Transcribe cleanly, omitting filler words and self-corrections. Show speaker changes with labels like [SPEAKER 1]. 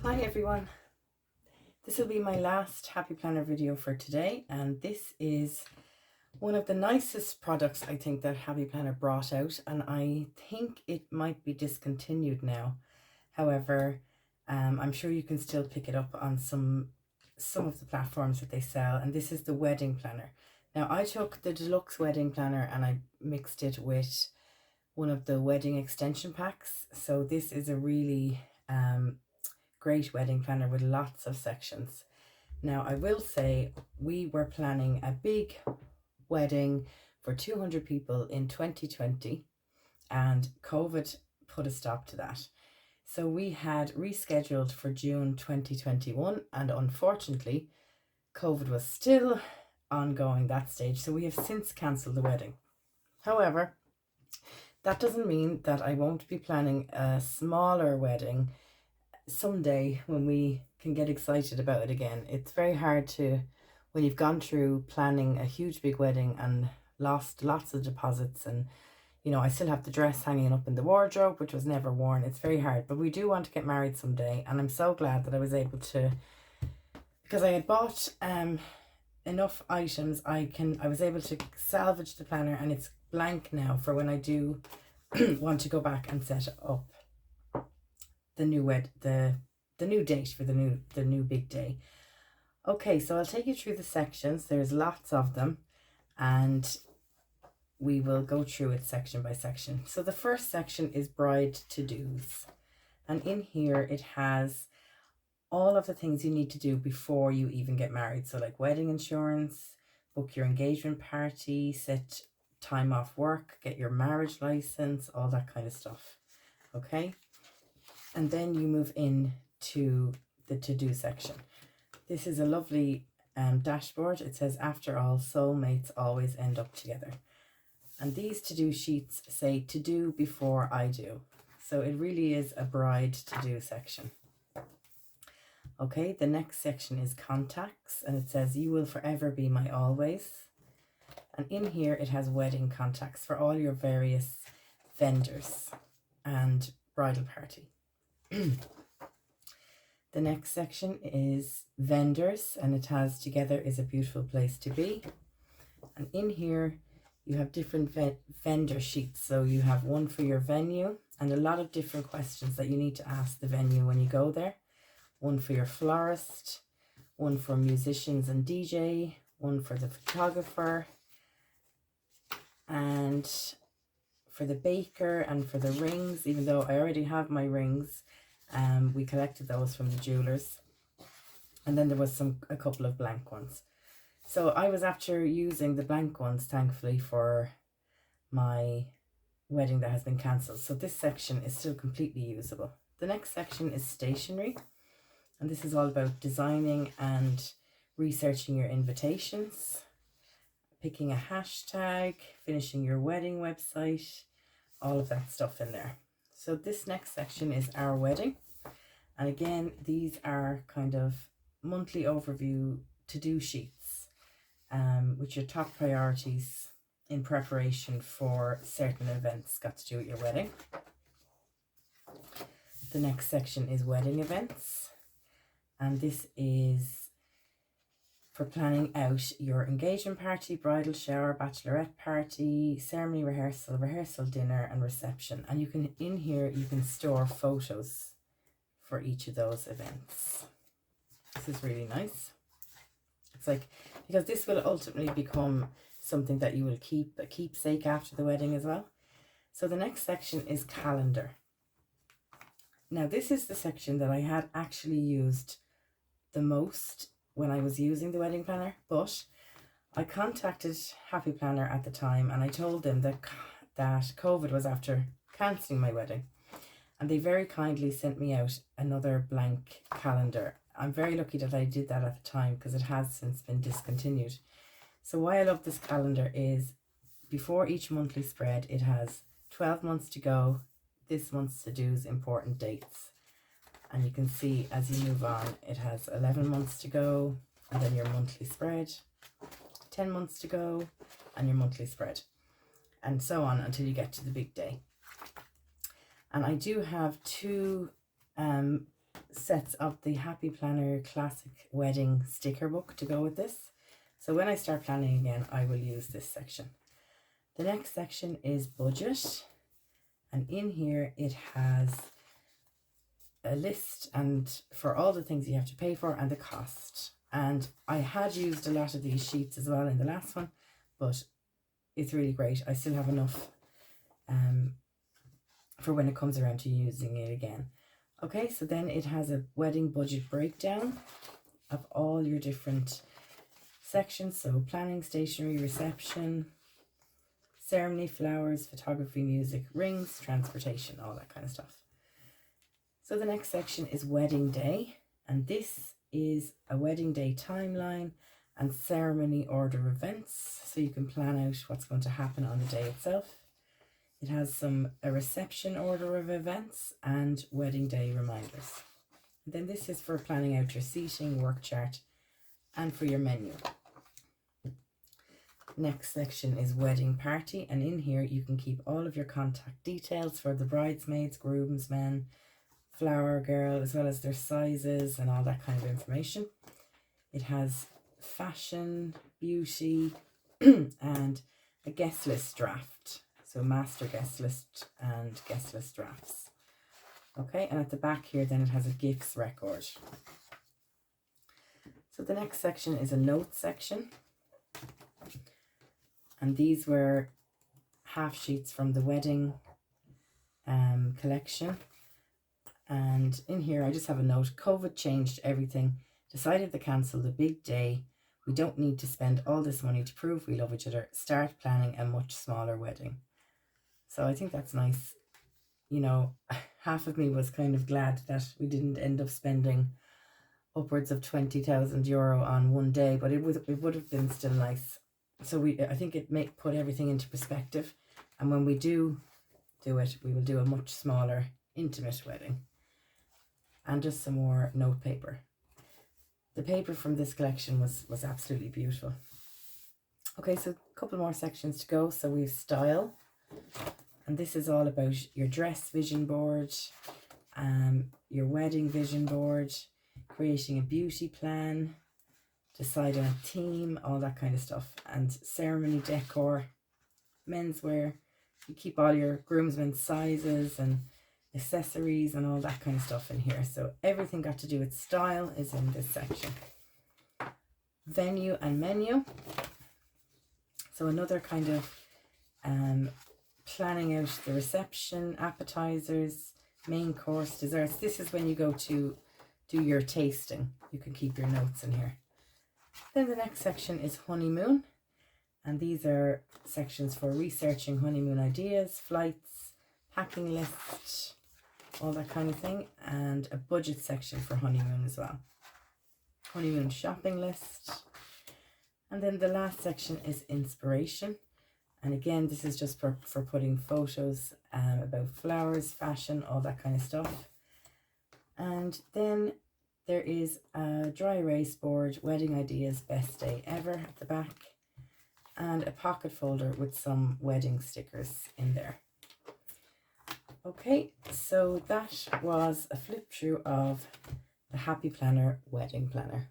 [SPEAKER 1] Hi everyone, this will be my last Happy Planner video for today, and this is one of the nicest products I think that Happy Planner brought out, and I think it might be discontinued now. However, I'm sure you can still pick it up on some of the platforms that they sell, and this is the wedding planner. Now I took the deluxe wedding planner and I mixed it with one of the wedding extension packs, so this is a really great wedding planner with lots of sections. Now I will say we were planning a big wedding for 200 people in 2020 and COVID put a stop to that. So we had rescheduled for June 2021, and unfortunately COVID was still ongoing that stage, so we have since cancelled the wedding. However, that doesn't mean that I won't be planning a smaller wedding someday when we can get excited about it again. It's very hard to, when you've gone through planning a huge big wedding and lost lots of deposits, and I still have the dress hanging up in the wardrobe which was never worn. It's very hard, but we do want to get married someday, and I'm so glad that I was able to, because I had bought enough items. I was able to salvage the planner, and it's blank now for when I do want to go back and set up the new date for the new big day. Okay, so I'll take you through the sections. There's lots of them, and we will go through it section by section. So the first section is bride to-dos, and in here it has all of the things you need to do before you even get married. So like wedding insurance, book your engagement party, set time off work, get your marriage license, all that kind of stuff. Okay, and then you move in to the to-do section. This is a lovely dashboard. It says, after all, soulmates always end up together. And these to-do sheets say to do before I do. So it really is a bride to-do section. Okay, the next section is contacts, and it says, you will forever be my always. And in here it has wedding contacts for all your various vendors and bridal party. The next section is vendors, and it has together is a beautiful place to be. And in here you have different vendor sheets. So you have one for your venue and a lot of different questions that you need to ask the venue when you go there. One for your florist, one for musicians and DJ, one for the photographer, and for the baker, and for the rings. Even though I already have my rings, we collected those from the jewelers, and then there was a couple of blank ones. So I was after using the blank ones, thankfully, for my wedding that has been cancelled. So this section is still completely usable. The next section is stationery, and this is all about designing and researching your invitations, picking a hashtag, finishing your wedding website, all of that stuff in there. So this next section is our wedding, and again these are kind of monthly overview to-do sheets with your top priorities in preparation for certain events got to do with your wedding. The next section is wedding events, and this is for planning out your engagement party, bridal shower, bachelorette party, ceremony rehearsal dinner, and reception. And you can, in here, you can store photos for each of those events. This is really nice. It's like, because this will ultimately become something that you will keep, a keepsake after the wedding as well. So the next section is calendar. Now this is the section that I had actually used the most when I was using the wedding planner, but I contacted Happy Planner at the time and I told them that COVID was after cancelling my wedding, and they very kindly sent me out another blank calendar. I'm very lucky that I did that at the time, because it has since been discontinued. So why I love this calendar is before each monthly spread it has 12 months to go, this month's to-dos, important dates. And you can see as you move on, it has 11 months to go, and then your monthly spread, 10 months to go, and your monthly spread, and so on until you get to the big day. And I do have two sets of the Happy Planner Classic Wedding sticker book to go with this. So when I start planning again, I will use this section. The next section is budget. And in here it has a list and for all the things you have to pay for and the cost. And I had used a lot of these sheets as well in the last one, but it's really great. I still have enough for when it comes around to using it again. Okay, so then it has a wedding budget breakdown of all your different sections. So planning, stationery, reception, ceremony, flowers, photography, music, rings, transportation, all that kind of stuff. So the next section is wedding day, and this is a wedding day timeline and ceremony order events, so you can plan out what's going to happen on the day itself. It has a reception order of events and wedding day reminders. And then this is for planning out your seating, work chart, and for your menu. Next section is wedding party, and in here you can keep all of your contact details for the bridesmaids, groomsmen, flower girl, as well as their sizes and all that kind of information. It has fashion, beauty, and a guest list draft. So master guest list and guest list drafts. Okay, and at the back here then it has a gifts record. So the next section is a notes section. And these were half sheets from the wedding collection. And in here I just have a note: COVID changed everything. Decided to cancel the big day. We don't need to spend all this money to prove we love each other. Start planning a much smaller wedding. So I think that's nice. You know, half of me was kind of glad that we didn't end up spending upwards of €20,000 on one day, but it would have been still nice. So I think it may put everything into perspective, and when we do it, we will do a much smaller, intimate wedding. And just some more note paper. The paper from this collection was absolutely beautiful. Okay, so a couple more sections to go. So we have style, and this is all about your dress vision board, your wedding vision board, creating a beauty plan, decide on a theme, all that kind of stuff, and ceremony decor, menswear. You keep all your groomsmen's sizes and accessories and all that kind of stuff in here. So everything got to do with style is in this section. Venue and menu. So another kind of planning out the reception, appetizers, main course, desserts. This is when you go to do your tasting. You can keep your notes in here. Then the next section is honeymoon, and these are sections for researching honeymoon ideas, flights, packing list, all that kind of thing, and a budget section for honeymoon as well. Honeymoon shopping list. And then the last section is inspiration, and again this is just for putting photos about flowers, fashion, all that kind of stuff. And then there is a dry erase board, wedding ideas, best day ever at the back, and a pocket folder with some wedding stickers in there. Okay, so that was a flip through of the Happy Planner Wedding Planner.